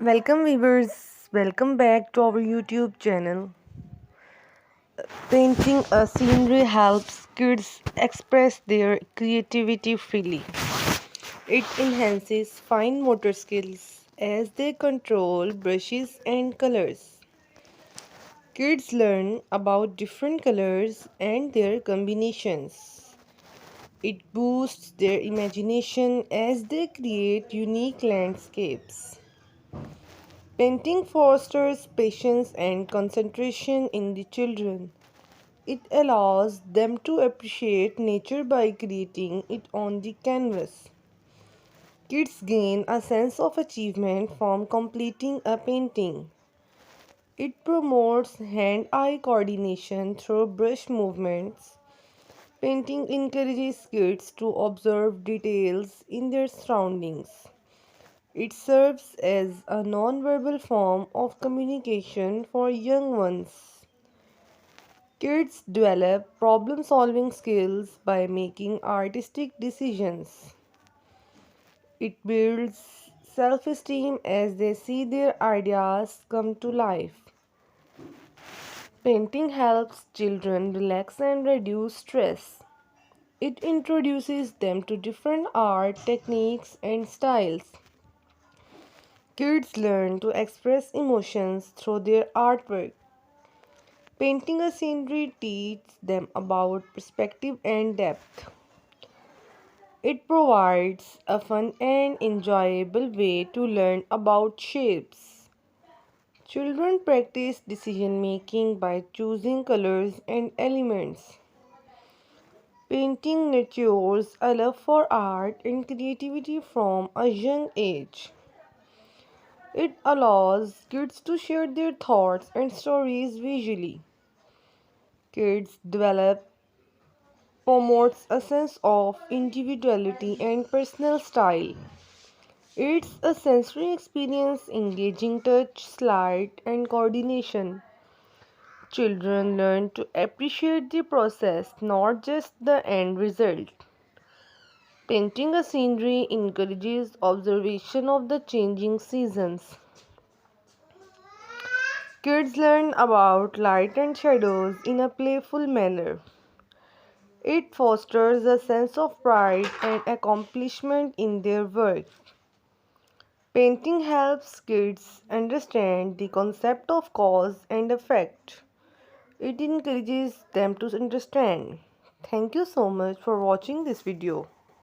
Welcome viewers, welcome back to our YouTube channel. Painting a scenery helps kids express their creativity freely. It enhances fine motor skills as they control brushes and colors. Kids learn about different colors and their combinations. It boosts their imagination as they create unique landscapes. Painting fosters patience and concentration in the children. It allows them to appreciate nature by creating it on the canvas. Kids gain a sense of achievement from completing a painting. It promotes hand-eye coordination through brush movements. Painting encourages kids to observe details in their surroundings. It serves as a non-verbal form of communication for young ones. Kids develop problem-solving skills by making artistic decisions. It builds self-esteem as they see their ideas come to life. Painting helps children relax and reduce stress. It introduces them to different art techniques and styles. Kids learn to express emotions through their artwork. Painting a scenery teaches them about perspective and depth. It provides a fun and enjoyable way to learn about shapes. Children practice decision making by choosing colors and elements. Painting nurtures a love for art and creativity from a young age. It allows kids to share their thoughts and stories visually. Kids develop promotes a sense of individuality and personal style. It's a sensory experience engaging touch, sight, and coordination. Children learn to appreciate the process, not just the end result. Painting a scenery encourages observation of the changing seasons. Kids learn about light and shadows in a playful manner. It fosters a sense of pride and accomplishment in their work. Painting helps kids understand the concept of cause and effect. It encourages them to understand. Thank you so much for watching this video.